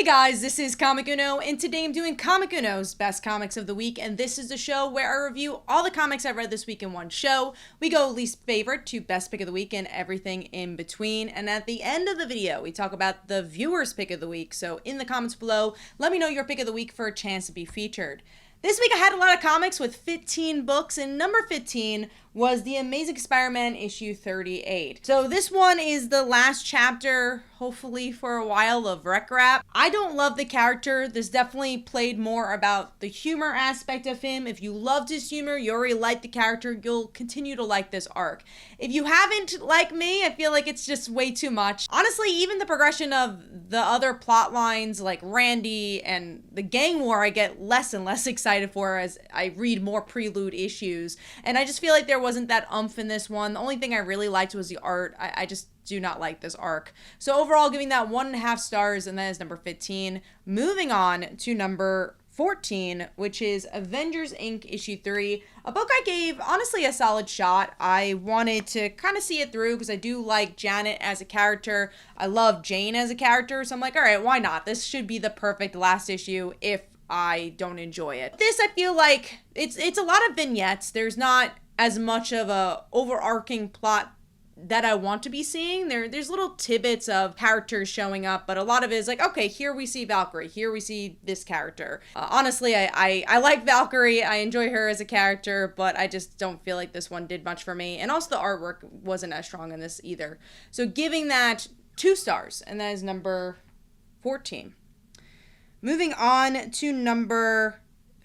Guys, this is Comic Uno, and today I'm doing Comic Uno's Best Comics of the Week, and this is the show where I review all the comics I read this week in one show. We go least favorite to best pick of the week and everything in between, and at the end of the video, we talk about the viewer's pick of the week. So in the comments below, let me know your pick of the week for a chance to be featured. This week I had a lot of comics with 15 books, and number 15 was the Amazing Spider-Man issue 38. So this one is the last chapter, hopefully for a while, of Rec Rap. I don't love the character. This definitely played more about the humor aspect of him. If you loved his humor, you already liked the character, you'll continue to like this arc. If you haven't, like me, I feel like it's just way too much. Honestly, even the progression of the other plot lines like Randy and the gang war, I get less and less excited for as I read more prelude issues. And I just feel like there wasn't that oomph in this one. The only thing I really liked was the art. I just do not like this arc. So overall, giving that 1.5 stars, and that is number 15. Moving on to number 14, which is Avengers Inc. issue 3, a book I gave, honestly, a solid shot. I wanted to kind of see it through because I do like Janet as a character. I love Jane as a character, so I'm like, all right, why not? This should be the perfect last issue if I don't enjoy it. This, I feel like, it's a lot of vignettes. There's not as much of a overarching plot that I want to be seeing. There's little tidbits of characters showing up, but a lot of it is like, okay, here we see Valkyrie, here we see this character. Honestly, I like Valkyrie, I enjoy her as a character, but I just don't feel like this one did much for me. And also the artwork wasn't as strong in this either. So giving that 2 stars, and that is number 14. Moving on to number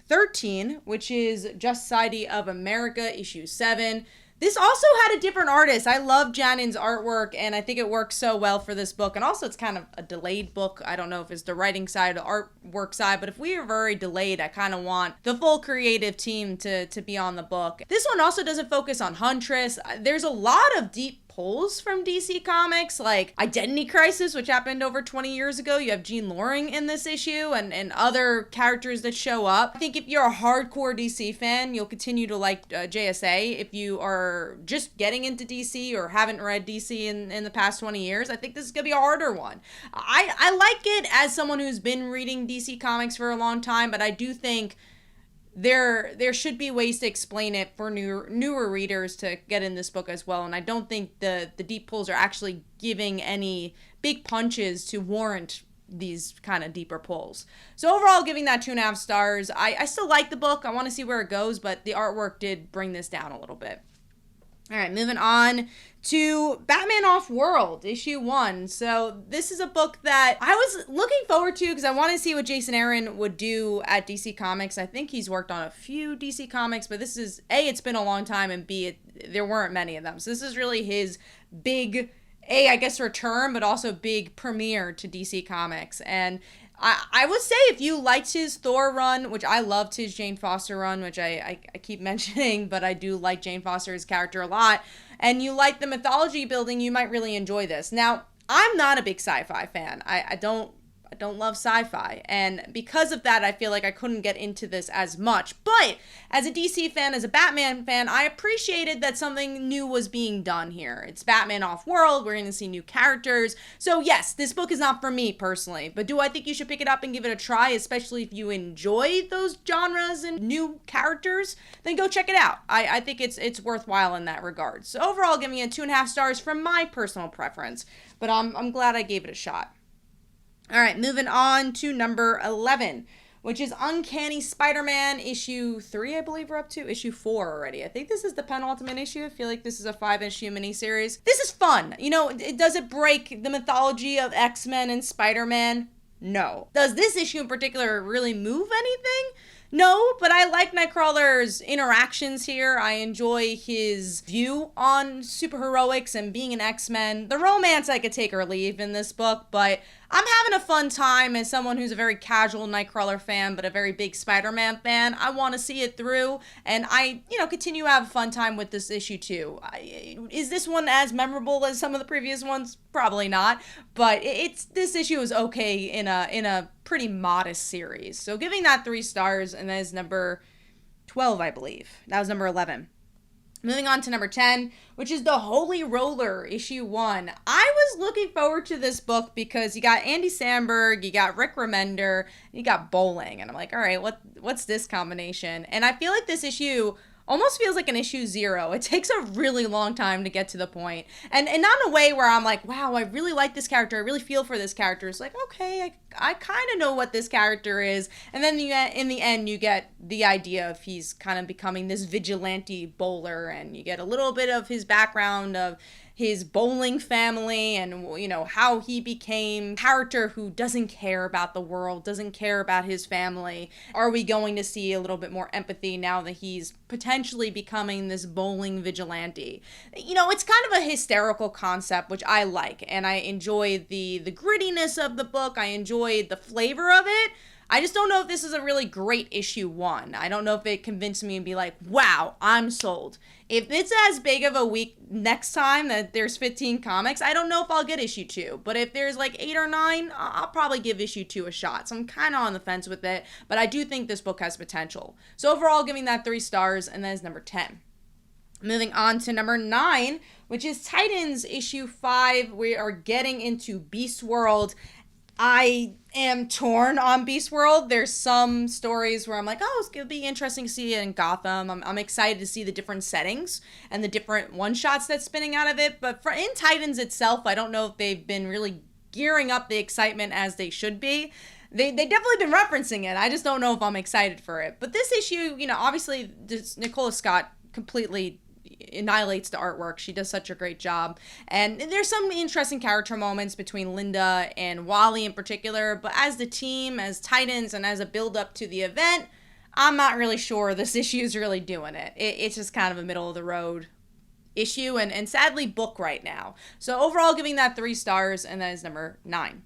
13, which is Just Society of America, issue 7. This also had a different artist. I love Janen's artwork, and I think it works so well for this book. And also, it's kind of a delayed book. I don't know if it's the writing side or the artwork side, but if we are very delayed, I kind of want the full creative team to be on the book. This one also doesn't focus on Huntress. There's a lot of deep pulls from DC Comics, like Identity Crisis, which happened over 20 years ago. You have Jean Loring in this issue and other characters that show up. I think if you're a hardcore DC fan, you'll continue to like JSA. If you are just getting into DC or haven't read DC in the past 20 years, I think this is gonna be a harder one. I like it as someone who's been reading DC Comics for a long time, but I do think there should be ways to explain it for newer readers to get in this book as well. And I don't think the deep pulls are actually giving any big punches to warrant these kind of deeper pulls. So overall, giving that 2.5 stars. I still like the book. I want to see where it goes, but the artwork did bring this down a little bit. All right, moving on to Batman OffWorld, issue 1. So this is a book that I was looking forward to because I wanted to see what Jason Aaron would do at DC Comics. I think he's worked on a few DC Comics, but this is, A, it's been a long time, and B, there weren't many of them. So this is really his big, I guess, return, but also big premiere to DC Comics. And I would say if you liked his Thor run, which I loved his Jane Foster run, which I keep mentioning, but I do like Jane Foster's character a lot, and you like the mythology building, you might really enjoy this. Now, I'm not a big sci-fi fan. I don't love sci-fi, and because of that, I feel like I couldn't get into this as much. But as a DC fan, as a Batman fan, I appreciated that something new was being done here. It's Batman Off-World. We're going to see new characters. So yes, this book is not for me personally, but do I think you should pick it up and give it a try, especially if you enjoy those genres and new characters? Then go check it out. I think it's worthwhile in that regard. So overall, giving it 2.5 stars from my personal preference, but I'm glad I gave it a shot. All right, moving on to number 11, which is Uncanny Spider-Man issue 3, I believe we're up to. Issue 4 already. I think this is the penultimate issue. I feel like this is a 5-issue miniseries. This is fun. You know, does it break the mythology of X-Men and Spider-Man? No. Does this issue in particular really move anything? No, but I like Nightcrawler's interactions here. I enjoy his view on superheroics and being an X-Men. The romance I could take or leave in this book, but I'm having a fun time as someone who's a very casual Nightcrawler fan, but a very big Spider-Man fan. I want to see it through, and I, continue to have a fun time with this issue too. Is this one as memorable as some of the previous ones? Probably not, but this issue is okay in a pretty modest series. So giving that 3 stars, and that is number 12, I believe. That was number 11. Moving on to number 10, which is The Holy Roller, issue 1. I was looking forward to this book because you got Andy Samberg, you got Rick Remender, you got Bowling. And I'm like, all right, what's this combination? And I feel like this issue almost feels like an issue 0. It takes a really long time to get to the point. And not in a way where I'm like, wow, I really like this character. I really feel for this character. It's like, okay, I kind of know what this character is. And then in the end, you get the idea of he's kind of becoming this vigilante bowler. And you get a little bit of his background of his bowling family and, you know, how he became a character who doesn't care about the world, doesn't care about his family. Are we going to see a little bit more empathy now that he's potentially becoming this bowling vigilante? You know, it's kind of a hysterical concept, which I like, and I enjoy the grittiness of the book. I enjoy the flavor of it. I just don't know if this is a really great issue 1. I don't know if it convinced me and be like, wow, I'm sold. If it's as big of a week next time that there's 15 comics, I don't know if I'll get issue 2. But if there's like 8 or 9, I'll probably give issue 2 a shot. So I'm kind of on the fence with it. But I do think this book has potential. So overall, giving that 3 stars, and that is number 10. Moving on to number 9, which is Titans issue 5. We are getting into Beast World. I am torn on Beast World. There's some stories where I'm like, oh, it's going to be interesting to see it in Gotham. I'm excited to see the different settings and the different one-shots that's spinning out of it. But in Titans itself, I don't know if they've been really gearing up the excitement as they should be. They definitely been referencing it. I just don't know if I'm excited for it. But this issue, you know, obviously, Nicola Scott completely annihilates the artwork. She does such a great job. And there's some interesting character moments between Linda and Wally in particular, but as the team, as Titans, and as a build up to the event, I'm not really sure this issue is really doing it. It's just kind of a middle of the road issue and sadly book right now. So overall giving that 3 stars, and that is number 9.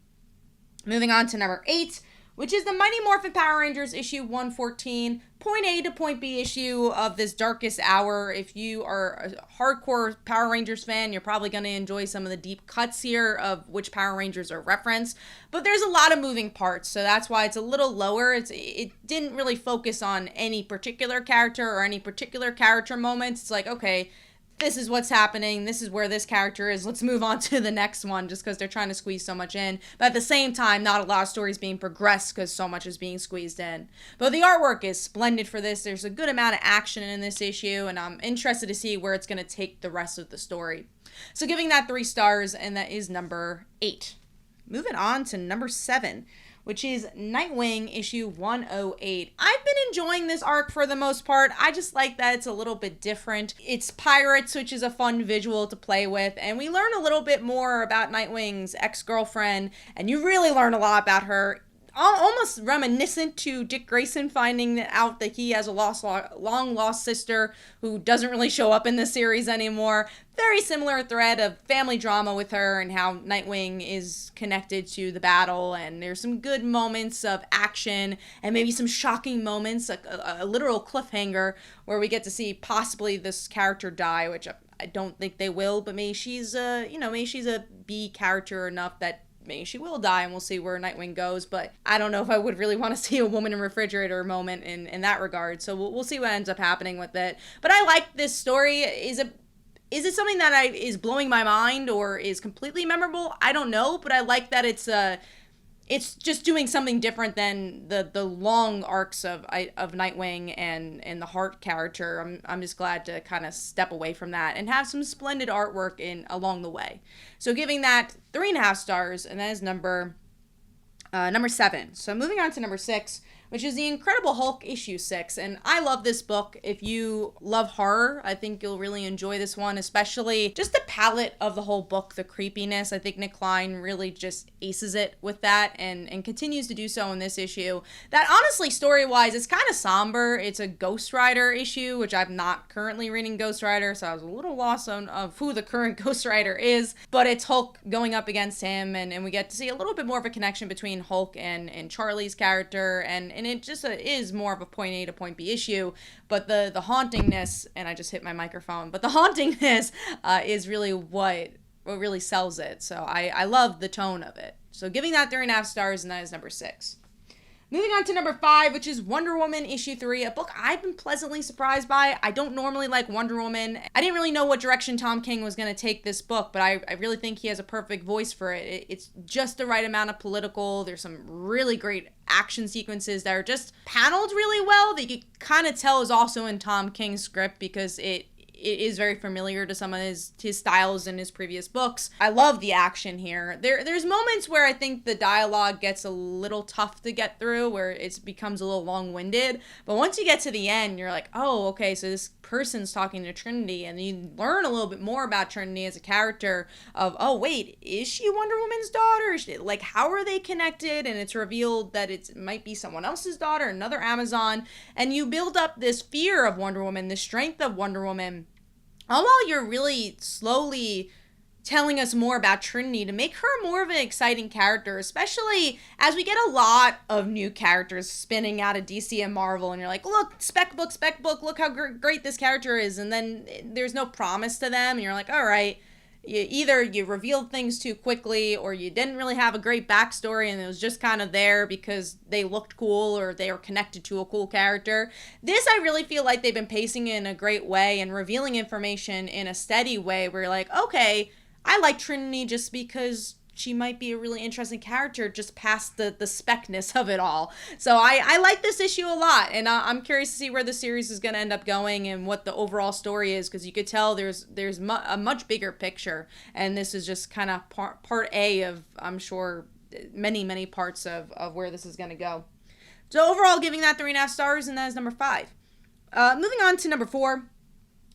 Moving on to number 8, which is the Mighty Morphin Power Rangers issue 114, point A to point B issue of this Darkest Hour. If you are a hardcore Power Rangers fan, you're probably going to enjoy some of the deep cuts here of which Power Rangers are referenced. But there's a lot of moving parts, so that's why it's a little lower. It didn't really focus on any particular character or any particular character moments. It's like, okay, this is what's happening, this is where this character is, let's move on to the next one, just because they're trying to squeeze so much in. But at the same time, not a lot of stories being progressed because so much is being squeezed in. But the artwork is splendid for this. There's a good amount of action in this issue, and I'm interested to see where it's going to take the rest of the story. So giving that 3 stars, and that is number 8. Moving on to number 7, which is Nightwing issue 108. I've been enjoying this arc for the most part. I just like that it's a little bit different. It's pirates, which is a fun visual to play with, and we learn a little bit more about Nightwing's ex-girlfriend, and you really learn a lot about her. Almost reminiscent to Dick Grayson finding out that he has a long lost sister who doesn't really show up in the series anymore. Very similar thread of family drama with her and how Nightwing is connected to the battle, and there's some good moments of action and maybe some shocking moments, a literal cliffhanger where we get to see possibly this character die, which I don't think they will, but maybe she's a B character enough that maybe she will die, and we'll see where Nightwing goes. But I don't know if I would really want to see a woman in refrigerator moment in that regard. So we'll see what ends up happening with it. But I like this story. Is it something that is blowing my mind or is completely memorable? I don't know, but I like that it's just doing something different than the long arcs of Nightwing and the Heart character. I'm just glad to kind of step away from that and have some splendid artwork along the way. So giving that 3.5 stars, and that is number 7. So moving on to number 6, which is The Incredible Hulk issue 6. And I love this book. If you love horror, I think you'll really enjoy this one, especially just the palette of the whole book, the creepiness. I think Nick Klein really just aces it with that and continues to do so in this issue. That honestly, story-wise, it's kind of somber. It's a Ghost Rider issue, which I'm not currently reading Ghost Rider, so I was a little lost of who the current Ghost Rider is. But it's Hulk going up against him, and we get to see a little bit more of a connection between Hulk and Charlie's character, and it just is more of a point A to point B issue, but the hauntingness, and I just hit my microphone, but the hauntingness is really what really sells it. So I love the tone of it. So giving that 3.5 stars, and that is number 6. Moving on to number 5, which is Wonder Woman issue 3, a book I've been pleasantly surprised by. I don't normally like Wonder Woman. I didn't really know what direction Tom King was going to take this book, but I really think he has a perfect voice for it. It's just the right amount of political. There's some really great action sequences that are just paneled really well that you can kind of tell is also in Tom King's script because it is very familiar to some of his styles in his previous books. I love the action here. There's moments where I think the dialogue gets a little tough to get through, where it becomes a little long-winded. But once you get to the end, you're like, oh, okay, so this person's talking to Trinity, and you learn a little bit more about Trinity as a character of, oh, wait, is she Wonder Woman's daughter? Like, how are they connected? And it's revealed that it might be someone else's daughter, another Amazon. And you build up this fear of Wonder Woman, the strength of Wonder Woman, all while you're really slowly telling us more about Trinity to make her more of an exciting character, especially as we get a lot of new characters spinning out of DC and Marvel, and you're like, look, spec book, look how great this character is, and then there's no promise to them, and you're like, all right, either you revealed things too quickly, or you didn't really have a great backstory and it was just kind of there because they looked cool or they were connected to a cool character. This, I really feel like they've been pacing in a great way and revealing information in a steady way where you're like, okay, I like Trinity just because she might be a really interesting character just past the speckness of it all. So I like this issue a lot, and I'm curious to see where the series is going to end up going and what the overall story is, because you could tell there's a much bigger picture, and this is just kind of part A of, I'm sure, many parts of where this is going to go. So overall, giving that 3.5 stars, and that is number 5. Moving on to number 4,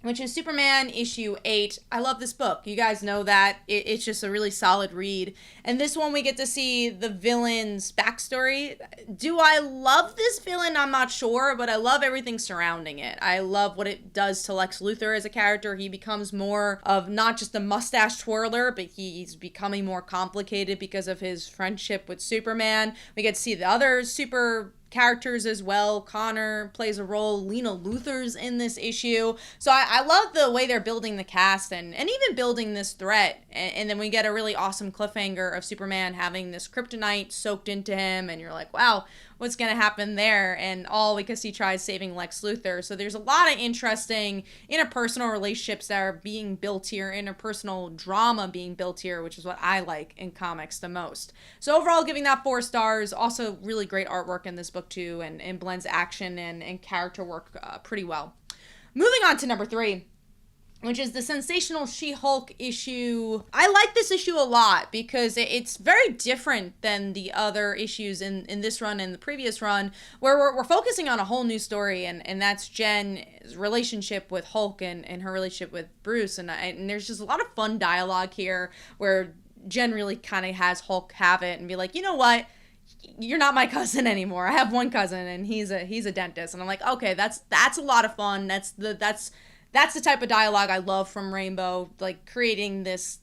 which is Superman issue 8. I love this book. You guys know that. It's just a really solid read. And this one we get to see the villain's backstory. Do I love this villain? I'm not sure, but I love everything surrounding it. I love what it does to Lex Luther as a character. He becomes more of not just a mustache twirler, but he's becoming more complicated because of his friendship with Superman. We get to see the other super characters as well. Connor plays a role. Lena Luthor's in this issue. So I love the way they're building the cast and even building this threat. And then we get a really awesome cliffhanger of Superman having this kryptonite soaked into him. And you're like, wow, what's going to happen there? And all because he tries saving Lex Luthor. So there's a lot of interesting interpersonal relationships that are being built here, interpersonal drama being built here, which is what I like in comics the most. So overall, giving that 4 stars. Also really great artwork in this book too, and blends action and character work pretty well. Moving on to number 3, which is the Sensational She-Hulk issue. I like this issue a lot because it's very different than the other issues in this run and the previous run, where we're focusing on a whole new story, and that's Jen's relationship with Hulk and her relationship with Bruce. And there's just a lot of fun dialogue here where Jen really kind of has Hulk have it and be like, you know what? You're not my cousin anymore. I have one cousin and he's a dentist. And I'm like, okay, that's a lot of fun. That's the type of dialogue I love from Rainbow, like creating this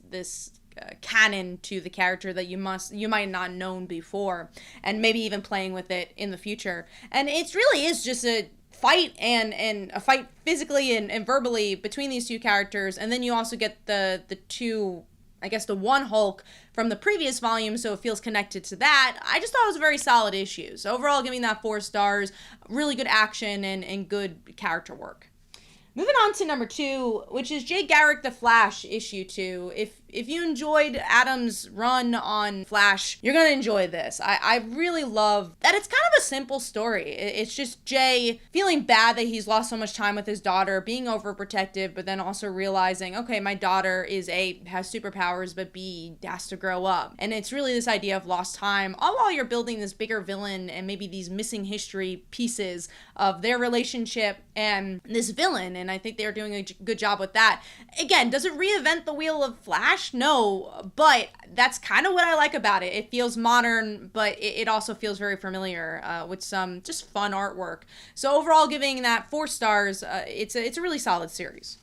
canon to the character that you might not known before, and maybe even playing with it in the future. And it really is just a fight and a fight physically and verbally between these two characters. And then you also get the two, I guess the one Hulk from the previous volume, so it feels connected to that. I just thought it was a very solid issue. So overall, giving that 4 stars, really good action and good character work. Moving on to number 2, which is J. Garrick the Flash issue 2. If you enjoyed Adam's run on Flash, you're going to enjoy this. I really love that it's kind of a simple story. It's just Jay feeling bad that he's lost so much time with his daughter, being overprotective, but then also realizing, okay, my daughter has superpowers, but B, has to grow up. And it's really this idea of lost time, all while you're building this bigger villain and maybe these missing history pieces of their relationship and this villain. And I think they're doing a good job with that. Again, does it reinvent the wheel of Flash? No, but that's kind of what I like about it. It feels modern, but it also feels very familiar with some just fun artwork. So overall, giving that 4 stars, it's a really solid series.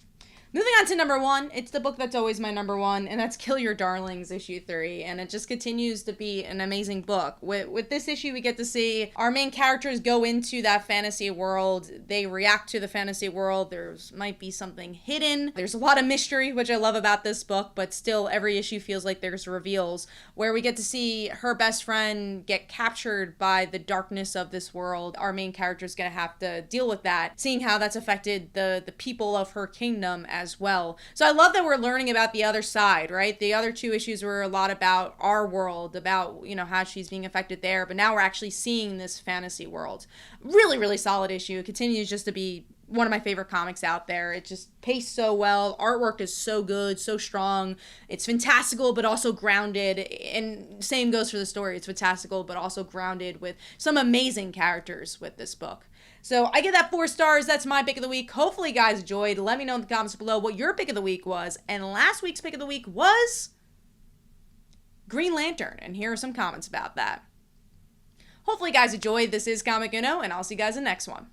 Moving on to number one, it's the book that's always my number one, and that's Kill Your Darlings, issue 3, and it just continues to be an amazing book. With this issue, we get to see our main characters go into that fantasy world. They react to the fantasy world. There might be something hidden. There's a lot of mystery, which I love about this book, but still every issue feels like there's reveals, where we get to see her best friend get captured by the darkness of this world. Our main character is going to have to deal with that, seeing how that's affected the people of her kingdom as well. So I love that we're learning about the other side, right? The other 2 issues were a lot about our world, about, you know, how she's being affected there, but now we're actually seeing this fantasy world. Really, really solid issue. It continues just to be one of my favorite comics out there. It just paced so well. Artwork is so good, so strong. It's fantastical, but also grounded. And same goes for the story. It's fantastical, but also grounded with some amazing characters with this book. So I give that 4 stars. That's my pick of the week. Hopefully you guys enjoyed. Let me know in the comments below what your pick of the week was. And last week's pick of the week was Green Lantern. And here are some comments about that. Hopefully you guys enjoyed. This is Comic Uno, and I'll see you guys in the next one.